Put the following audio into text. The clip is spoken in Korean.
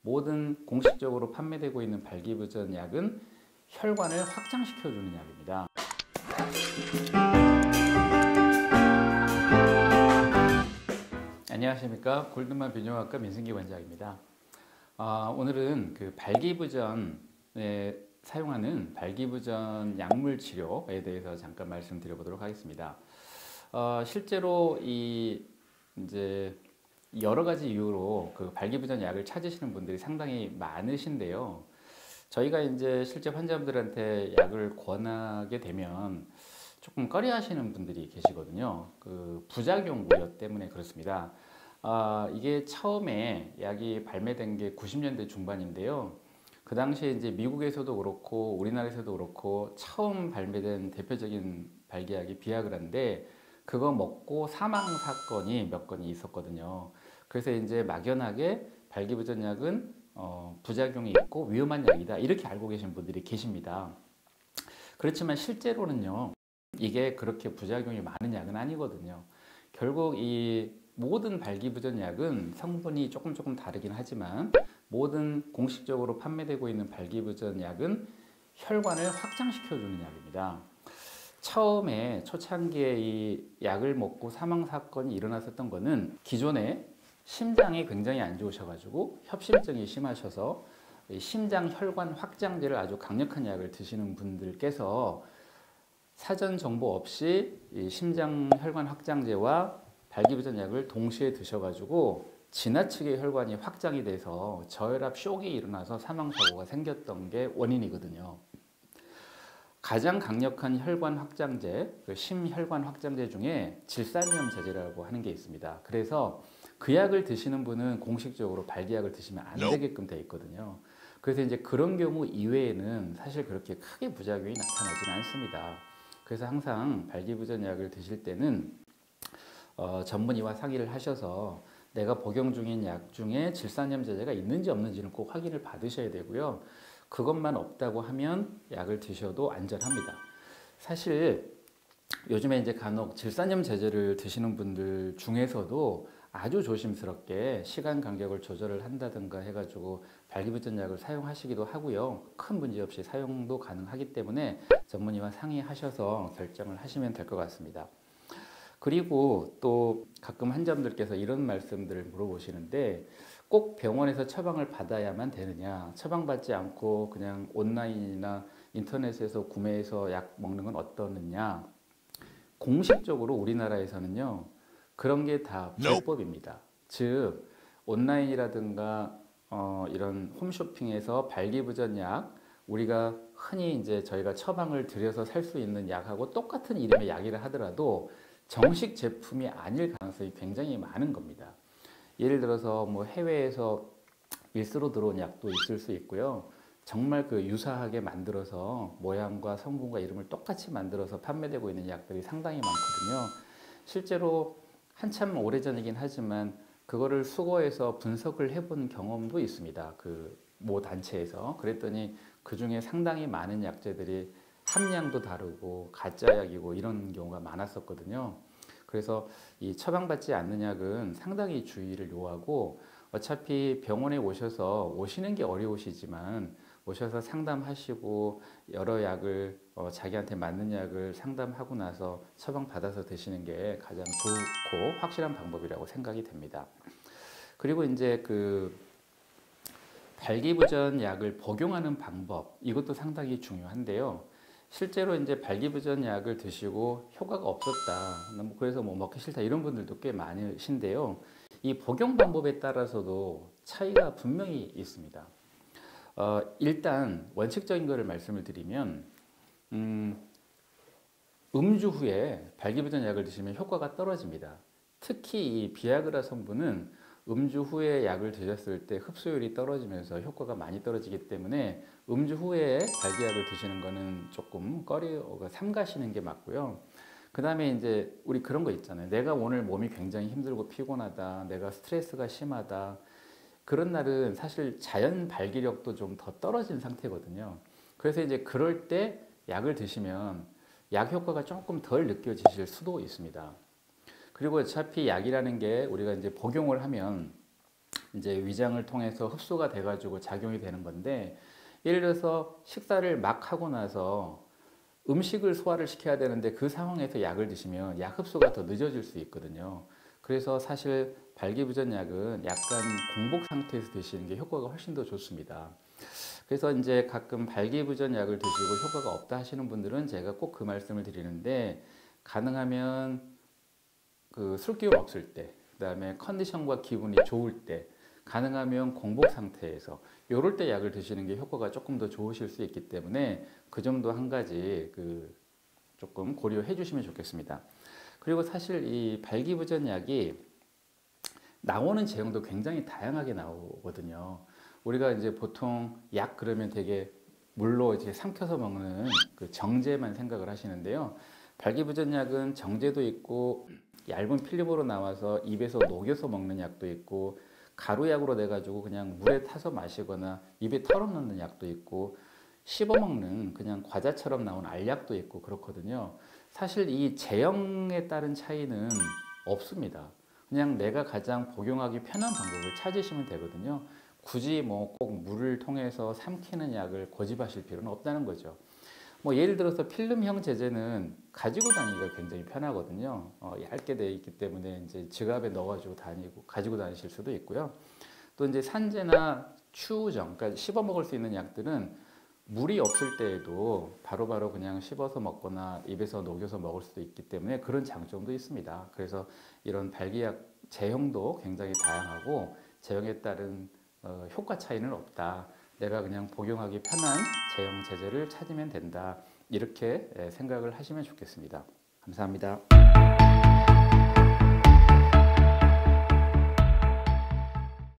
모든 공식적으로 판매되고 있는 발기부전 약은 혈관을 확장시켜주는 약입니다. 안녕하십니까. 골든만 비뇨기과 민승기 원장입니다. 오늘은 그 발기부전에 사용하는 발기부전 약물 치료에 대해서 잠깐 말씀드려보도록 하겠습니다. 실제로 이제 여러 가지 이유로 그 발기부전 약을 찾으시는 분들이 상당히 많으신데요. 저희가 이제 실제 환자분들한테 약을 권하게 되면 조금 꺼려하시는 분들이 계시거든요. 그 부작용 우려 때문에 그렇습니다. 이게 처음에 약이 발매된 게 90년대 중반인데요. 그 당시에 이제 미국에서도 그렇고 우리나라에서도 그렇고 처음 발매된 대표적인 발기약이 비아그라인데 그거 먹고 사망 사건이 몇 건이 있었거든요. 그래서 이제 막연하게 발기부전 약은 부작용이 있고 위험한 약이다 이렇게 알고 계신 분들이 계십니다. 그렇지만 실제로는요, 이게 그렇게 부작용이 많은 약은 아니거든요. 결국 이 모든 발기부전 약은 성분이 조금 다르긴 하지만 모든 공식적으로 판매되고 있는 발기부전 약은 혈관을 확장시켜주는 약입니다. 처음에 초창기에 이 약을 먹고 사망 사건이 일어났었던 거는 기존에 심장이 굉장히 안 좋으셔가지고 협심증이 심하셔서 심장 혈관 확장제를 아주 강력한 약을 드시는 분들께서 사전 정보 없이 이 심장 혈관 확장제와 발기부전 약을 동시에 드셔가지고 지나치게 혈관이 확장이 돼서 저혈압 쇼크가 일어나서 사망사고가 생겼던 게 원인이거든요. 가장 강력한 혈관 확장제, 그 심혈관 확장제 중에 질산염제제라고 하는 게 있습니다. 그래서 그 약을 드시는 분은 공식적으로 발기약을 드시면 안 되게끔 돼 있거든요. 그래서 이제 그런 경우 이외에는 사실 그렇게 크게 부작용이 나타나지는 않습니다. 그래서 항상 발기부전 약을 드실 때는 전문의와 상의를 하셔서 내가 복용 중인 약 중에 질산염제제가 있는지 없는지는 꼭 확인을 받으셔야 되고요. 그것만 없다고 하면 약을 드셔도 안전합니다. 사실 요즘에 이제 간혹 질산염제제를 드시는 분들 중에서도 아주 조심스럽게 시간 간격을 조절을 한다든가 해가지고 발기부전 약을 사용하시기도 하고요. 큰 문제 없이 사용도 가능하기 때문에 전문의와 상의하셔서 결정을 하시면 될 것 같습니다. 그리고 또 가끔 환자분들께서 이런 말씀들을 물어보시는데 꼭 병원에서 처방을 받아야만 되느냐, 처방받지 않고 그냥 온라인이나 인터넷에서 구매해서 약 먹는 건 어떠느냐. 공식적으로 우리나라에서는요, 그런 게 다 불법입니다. 즉 온라인이라든가 이런 홈쇼핑에서 발기부전 약, 우리가 흔히 이제 저희가 처방을 드려서 살 수 있는 약하고 똑같은 이름의 약이라 하더라도 정식 제품이 아닐 가능성이 굉장히 많은 겁니다. 예를 들어서 뭐 해외에서 일수로 들어온 약도 있을 수 있고요. 정말 그 유사하게 만들어서 모양과 성분과 이름을 똑같이 만들어서 판매되고 있는 약들이 상당히 많거든요. 실제로 한참 오래전이긴 하지만 그거를 수거해서 분석을 해본 경험도 있습니다. 그 모 단체에서. 그랬더니 그 중에 상당히 많은 약재들이 함량도 다르고 가짜 약이고 이런 경우가 많았었거든요. 그래서 이 처방받지 않는 약은 상당히 주의를 요하고 어차피 병원에 오시는 게 어려우시지만 오셔서 상담하시고 여러 약을 자기한테 맞는 약을 상담하고 나서 처방받아서 드시는 게 가장 좋고 확실한 방법이라고 생각이 됩니다. 그리고 이제 그 발기부전 약을 복용하는 방법, 이것도 상당히 중요한데요. 실제로 이제 발기부전 약을 드시고 효과가 없었다, 그래서 뭐 먹기 싫다 이런 분들도 꽤 많으신데요. 이 복용 방법에 따라서도 차이가 분명히 있습니다. 일단 원칙적인 거를 말씀을 드리면 음주 후에 발기부전 약을 드시면 효과가 떨어집니다. 특히 이 비아그라 성분은 음주 후에 약을 드셨을 때 흡수율이 떨어지면서 효과가 많이 떨어지기 때문에 음주 후에 발기약을 드시는 거는 조금 삼가시는 게 맞고요. 그 다음에 이제 우리 그런 거 있잖아요. 내가 오늘 몸이 굉장히 힘들고 피곤하다, 내가 스트레스가 심하다, 그런 날은 사실 자연 발기력도 좀 더 떨어진 상태거든요. 그래서 이제 그럴 때 약을 드시면 약 효과가 조금 덜 느껴지실 수도 있습니다. 그리고 어차피 약이라는 게 우리가 이제 복용을 하면 이제 위장을 통해서 흡수가 돼가지고 작용이 되는 건데, 예를 들어서 식사를 막 하고 나서 음식을 소화를 시켜야 되는데 그 상황에서 약을 드시면 약 흡수가 더 늦어질 수 있거든요. 그래서 사실 발기부전약은 약간 공복 상태에서 드시는 게 효과가 훨씬 더 좋습니다. 그래서 이제 가끔 발기부전약을 드시고 효과가 없다 하시는 분들은 제가 꼭 그 말씀을 드리는데, 가능하면 그 술기운 없을 때, 그다음에 컨디션과 기분이 좋을 때, 가능하면 공복 상태에서 요럴 때 약을 드시는 게 효과가 조금 더 좋으실 수 있기 때문에 그 점도 한 가지 그 조금 고려해 주시면 좋겠습니다. 그리고 사실 이 발기부전약이 나오는 제형도 굉장히 다양하게 나오거든요. 우리가 이제 보통 약 그러면 되게 물로 이제 삼켜서 먹는 그 정제만 생각을 하시는데요. 발기부전약은 정제도 있고 얇은 필름으로 나와서 입에서 녹여서 먹는 약도 있고, 가루약으로 돼 가지고 그냥 물에 타서 마시거나 입에 털어 넣는 약도 있고, 씹어 먹는 그냥 과자처럼 나온 알약도 있고 그렇거든요. 사실 이 제형에 따른 차이는 없습니다. 그냥 내가 가장 복용하기 편한 방법을 찾으시면 되거든요. 굳이 뭐 꼭 물을 통해서 삼키는 약을 고집하실 필요는 없다는 거죠. 뭐 예를 들어서 필름형 제제는 가지고 다니기가 굉장히 편하거든요. 얇게 되어 있기 때문에 이제 지갑에 넣어가지고 다니고 가지고 다니실 수도 있고요. 또 이제 산제나 추우정, 그러니까 씹어 먹을 수 있는 약들은 물이 없을 때에도 바로바로 그냥 씹어서 먹거나 입에서 녹여서 먹을 수도 있기 때문에 그런 장점도 있습니다. 그래서 이런 발기약 제형도 굉장히 다양하고 제형에 따른 효과 차이는 없다. 내가 그냥 복용하기 편한 제형 제제를 찾으면 된다. 이렇게 생각을 하시면 좋겠습니다. 감사합니다.